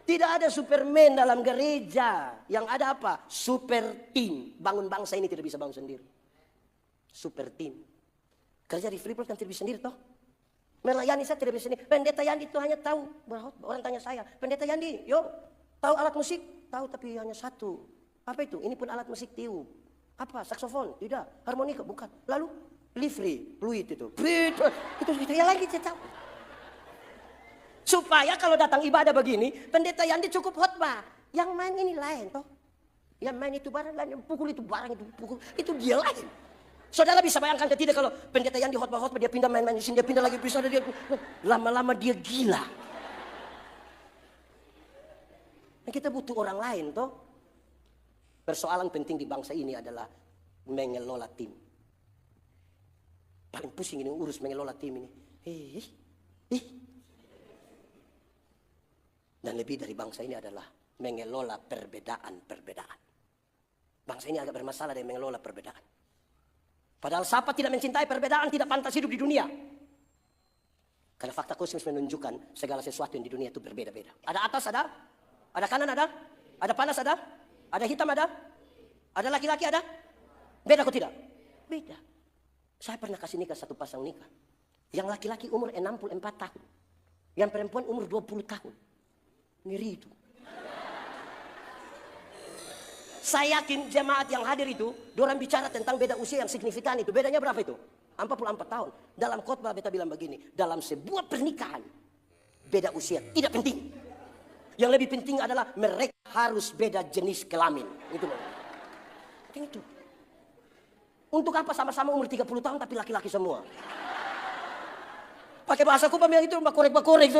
Tidak ada Superman dalam gereja. Yang ada apa? Super team. Bangun bangsa ini tidak bisa bangun sendiri. Super team. Kerja di Freeport kan tidak bisa sendiri toh. Melayani saya tidak bisa sendiri. Pendeta Yandi itu hanya tahu. Orang tanya saya, Pendeta Yandi, yuk tahu alat musik? Tahu tapi hanya satu. Apa itu? Ini pun alat musik tiup. Apa? Saksofon? Tidak. Harmonika? Bukan. Lalu livery, fluid itu. Itu yang lagi saya tahu. Supaya kalau datang ibadah begini, Pendeta Yandi cukup khotbah. Yang main ini lain toh. Yang main itu barang lain, yang pukul itu barang itu pukul. Itu dia lain. Saudara bisa bayangkan tidak kalau Pendeta Yandi khotbah dia pindah main-main di sini, dia pindah lagi bisa dia lama-lama dia gila. Nah, kita butuh orang lain toh. Persoalan penting di bangsa ini adalah mengelola tim. Paling pusing ini urus mengelola tim ini. Dan lebih dari bangsa ini adalah mengelola perbedaan-perbedaan. Bangsa ini agak bermasalah dengan mengelola perbedaan. Padahal siapa tidak mencintai perbedaan tidak pantas hidup di dunia. Karena fakta kosmos menunjukkan segala sesuatu yang di dunia itu berbeda-beda. Ada atas ada kanan ada panas ada hitam ada laki-laki ada. Beda kok tidak? Beda. Saya pernah kasih nikah satu pasang nikah. Yang laki-laki umur 64 tahun. Yang perempuan umur 20 tahun. Ngeri itu. Saya yakin jemaat yang hadir itu, dorang bicara tentang beda usia yang signifikan itu. Bedanya berapa itu? 44 tahun. Dalam khotbah beta bilang begini, dalam sebuah pernikahan, beda usia tidak penting. Yang lebih penting adalah mereka harus beda jenis kelamin. Itu loh. Itu. Untuk apa sama-sama umur 30 tahun tapi laki-laki semua? Pakai bahasa Kupang bilang itu bakorek-bakorek.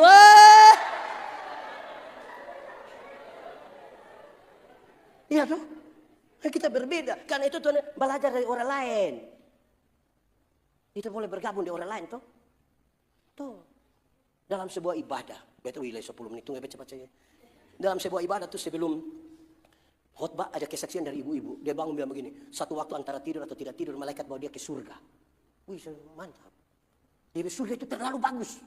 Iya tuh, kita berbeda. Karena itu Tuhan belajar dari orang lain. Kita boleh bergabung di orang lain tuh. Tuh, dalam sebuah ibadah. Betul wilayah 10 menit, tunggu cepat saja. Dalam sebuah ibadah tuh sebelum khotbah ada kesaksian dari ibu-ibu. Dia bangun bilang begini, satu waktu antara tidur atau tidak tidur, malaikat bawa dia ke surga. Wih, mantap. Dia surga itu terlalu bagus.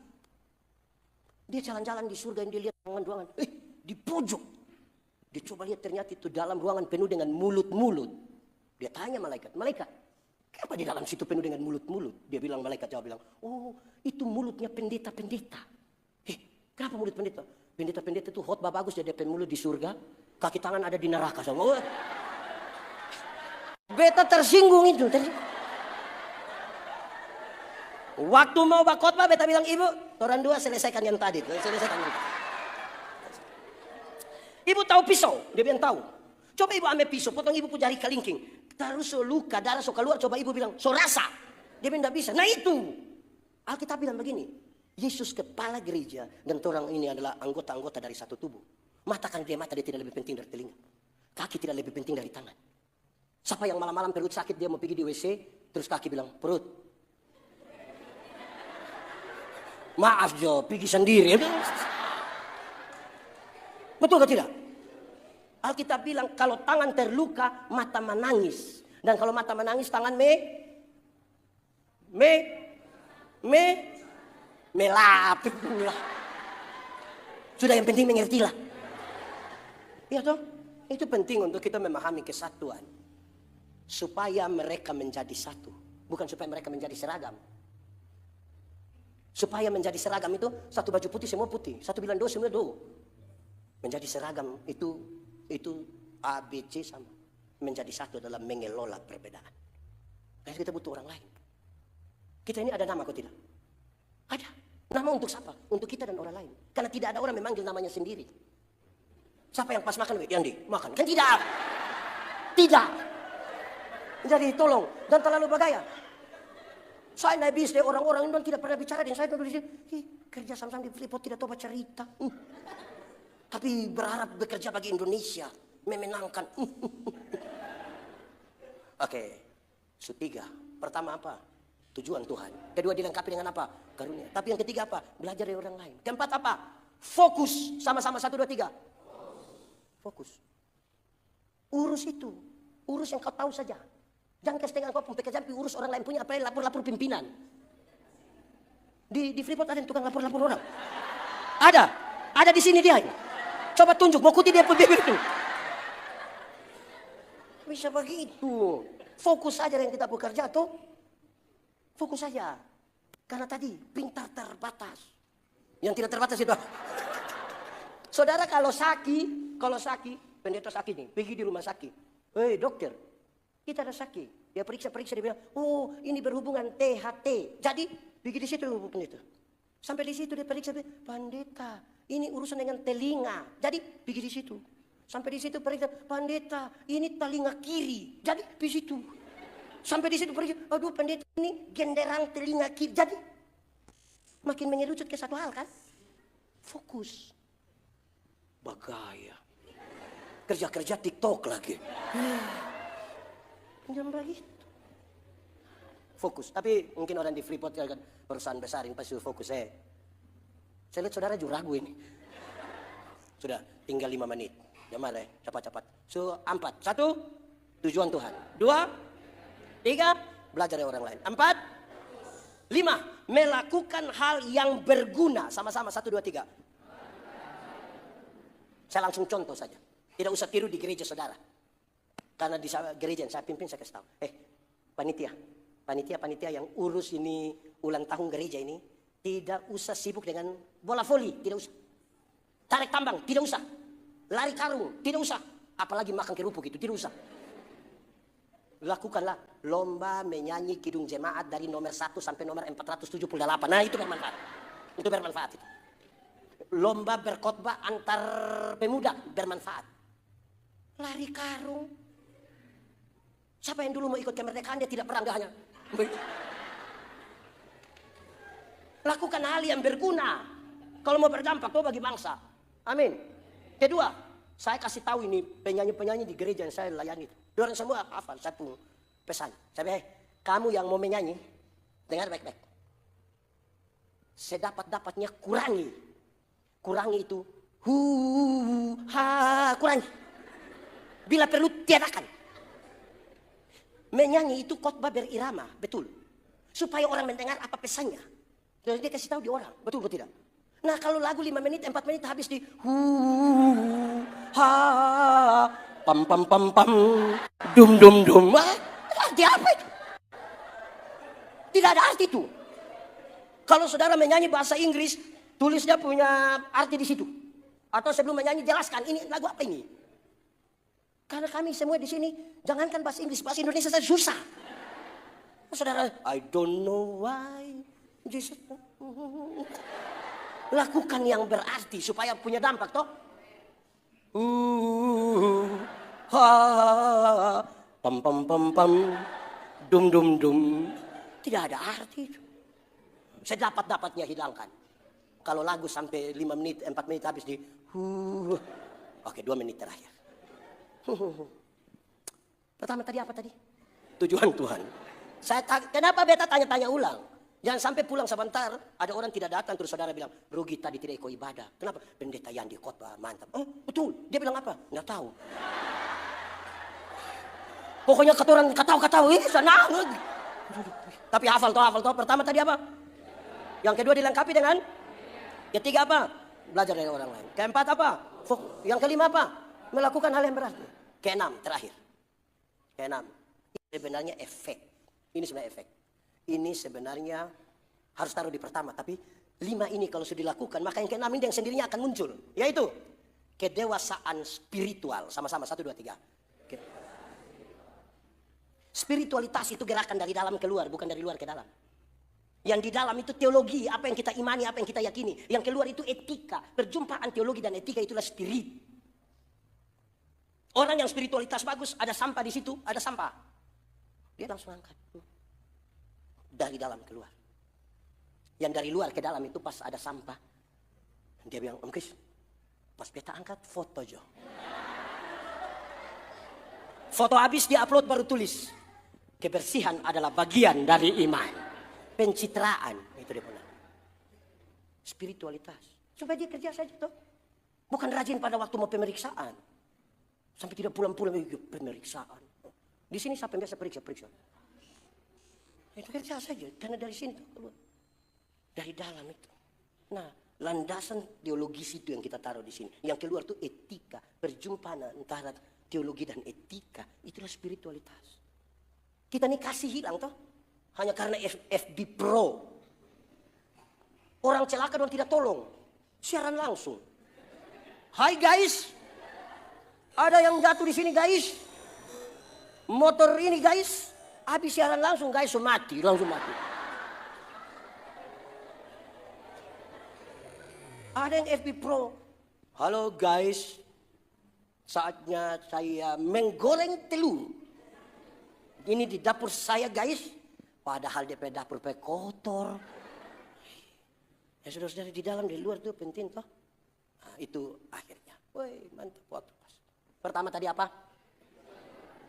Dia jalan-jalan di surga, dia lihat ruangan-ruangan. Di pojok. Dia coba lihat ternyata itu dalam ruangan penuh dengan mulut-mulut. Dia tanya malaikat, kenapa di dalam situ penuh dengan mulut-mulut? Dia bilang, malaikat jawab bilang, oh itu mulutnya pendeta-pendeta. Kenapa mulut pendeta? Pendeta-pendeta itu khotbah bagus, jadi mulut di surga, kaki tangan ada di neraka. Sama. Beta tersinggung itu. Waktu mau khotbah, beta bilang, ibu, orang dua selesaikan yang tadi. Ibu tahu pisau? Dia bilang tahu. Coba ibu ambil pisau, potong ibu punya jari kelingking. Terus luka, darah so keluar, coba ibu bilang, so rasa. Dia bilang tidak bisa. Nah itu. Alkitab bilang begini. Yesus kepala gereja dan orang ini adalah anggota-anggota dari satu tubuh. Mata kan dia mata, dia tidak lebih penting dari telinga. Kaki tidak lebih penting dari tangan. Siapa yang malam-malam perut sakit, dia mau pergi di WC, terus kaki bilang, perut. Maaf Jo, pergi sendiri. Betul atau tidak? Alkitab bilang kalau tangan terluka, mata menangis. Dan kalau mata menangis, tangan melap. Sudah, yang penting mengertilah. Iya toh? Itu penting untuk kita memahami kesatuan. Supaya mereka menjadi satu. Bukan supaya mereka menjadi seragam. Supaya menjadi seragam itu, satu baju putih semua putih. Satu bilang do, semua do. Menjadi seragam itu ABC sama. Menjadi satu adalah mengelola perbedaan. Karena kita butuh orang lain. Kita ini ada nama kok tidak? Ada. Nama untuk siapa? Untuk kita dan orang lain. Karena tidak ada orang memanggil namanya sendiri. Siapa yang pas makan? Yandi, makan. Kan tidak. Tidak. Jadi tolong. Dan terlalu bergaya. Saya naik bis deh, orang-orang Indon tidak pernah bicara dengan saya. Duduk di sini. Kerja sama-sama di Freeport tidak tahu baca cerita. Tapi berharap bekerja bagi Indonesia. Memenangkan. Oke. Tiga. Pertama apa? Tujuan Tuhan. Kedua dilengkapi dengan apa? Karunia. Tapi yang ketiga apa? Belajar dari orang lain. Keempat apa? Fokus. Sama-sama 1, 2, 3. Fokus. Urus itu. Urus yang kau tahu saja. Jangan kesetengah kau pekerjaan, urus orang lain punya apa? Lapor-lapor pimpinan. Di Freeport ada yang tukang lapor-lapor orang. Ada. Ada di sini dia. Coba tunjuk, mau kuti dia bibir itu. Bisa begitu. Fokus saja yang kita bekerja tuh. Fokus saja. Karena tadi pintar terbatas. Yang tidak terbatas itu. Saudara kalau sakit, pendeta sakit nih, pergi di rumah sakit. Hei dokter, kita ada sakit. Dia periksa-periksa, dia bilang, oh ini berhubungan THT. Jadi, pergi di situ pendeta. Sampai di situ dia periksa, pendeta, ini urusan dengan telinga. Jadi, pergi di situ. Sampai di situ periksa, pendeta, ini telinga kiri. Jadi, di situ. Sampai di situ periksa, aduh pendeta ini genderang telinga kiri. Jadi, makin menyerucut ke satu hal kan? Fokus. Bagaya. Kerja-kerja TikTok lagi. Jangan begitu. Fokus. Tapi mungkin orang di Freeport kan perusahaan besar ini pasti fokus. Saya lihat saudara juga ragu ini. Sudah tinggal 5 menit. Jangan cepat-cepat. 4. 1. Tujuan Tuhan. 2. 3. Belajar dari orang lain. 4. 5. Melakukan hal yang berguna. Sama-sama 1, 2, 3. Saya langsung contoh saja. Tidak usah tiru di gereja saudara. Karena di gereja yang saya pimpin saya kasih tahu. Panitia yang urus ini ulang tahun gereja ini. Tidak usah sibuk dengan bola voli. Tidak usah. Tarik tambang. Tidak usah. Lari karung. Tidak usah. Apalagi makan kerupuk itu. Tidak usah. Lakukanlah lomba menyanyi kidung jemaat dari nomor 1 sampai nomor 478. Nah itu bermanfaat. Itu bermanfaat itu. Lomba berkhotbah antar pemuda bermanfaat. Lari karung. Siapa yang dulu mau ikut kemerdekaan dia tidak pernah hanya. Lakukan hal yang berguna. Kalau mau berdampak tuh bagi bangsa. Amin. Kedua, saya kasih tahu ini penyanyi-penyanyi di gereja yang saya layani. Orang semua hafal satu pesan. Saya bilang, kamu yang mau menyanyi, dengar baik-baik. Sedapat-dapatnya kurangi. Kurangi itu. Kurangi. Bila perlu tiadakan. Menyanyi itu khotbah berirama, betul. Supaya orang mendengar apa pesannya. Jadi dia kasih tahu di orang, betul atau tidak? Nah kalau lagu 5 menit, 4 menit habis di pam pam pam pam, dum dum dum. Arti apa itu? Tidak ada arti itu. Kalau saudara menyanyi bahasa Inggris, tulisnya punya arti di situ. Atau sebelum menyanyi jelaskan ini lagu apa ini? Karena kami semua di sini, jangankan bahasa Inggris, bahasa Indonesia saja susah. Saudara, I don't know why. Jesus. Lakukan yang berarti supaya punya dampak, toh. Pam pam pam pam, dum dum dum. Tidak ada arti itu. Sedapat-dapatnya hilangkan. Kalau lagu sampai 5 menit, 4 menit habis di Oke, 2 menit terakhir. Pertama tadi apa tadi? Tujuan Tuhan. Kenapa beta tanya-tanya ulang? Jangan sampai pulang sebentar, ada orang tidak datang, terus saudara bilang, rugi tadi tidak ikut ibadah. Kenapa? Pendeta Yandi khotbah mantap. Oh betul, dia bilang apa? Nggak tahu. Pokoknya kata orang kataw-kataw, senang. Tapi hafal toh. Pertama tadi apa? Yang kedua dilengkapi dengan? Ketiga apa? Belajar dari orang lain. Keempat apa? Yang kelima apa? Melakukan hal yang berarti. Keenam, terakhir. Keenam, ini sebenarnya efek. Ini sebenarnya harus taruh di pertama. Tapi 5 ini kalau sudah dilakukan, maka yang keenam ini yang sendirinya akan muncul. Yaitu kedewasaan spiritual. Sama-sama, 1, 2, 3. Oke. Spiritualitas itu gerakan dari dalam keluar, bukan dari luar ke dalam. Yang di dalam itu teologi, apa yang kita imani, apa yang kita yakini. Yang keluar itu etika. Perjumpaan teologi dan etika itulah spirit. Orang yang spiritualitas bagus, ada sampah di situ, ada sampah. Dia langsung angkat. Dari dalam keluar. Yang dari luar ke dalam itu pas ada sampah. Dia bilang, Om Kris, pas beta angkat foto jo. Foto habis dia upload baru tulis. Kebersihan adalah bagian dari iman. Pencitraan. Itu dia bilang. Spiritualitas. Supaya dia kerja saja tuh. Bukan rajin pada waktu mau pemeriksaan. Sampai tidak pulang-pulang pemeriksaan. Di sini siapa yang biasa periksa. Itu kerja saja, karena dari sini keluar. Dari dalam itu. Nah, landasan teologis itu yang kita taruh di sini. Yang keluar itu etika, perjumpaan antara teologi dan etika. Itulah spiritualitas. Kita ini kasih hilang toh. Hanya karena FB Pro. Orang celaka dan tidak tolong. Siaran langsung. Hai guys. Ada yang jatuh di sini guys. Motor ini guys. Habis siaran langsung guys, langsung mati. Ada yang FB Pro. Halo guys, saatnya saya menggoreng telur. Ini di dapur saya guys. Padahal DP dapur kotor. Ya saudara-saudara di dalam, di luar itu penting toh. Nah, itu akhirnya. Woi mantap waktu pas. Pertama tadi apa?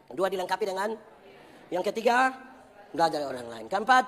Kedua dilengkapi dengan? Yang ketiga, belajar dari orang lain. Keempat,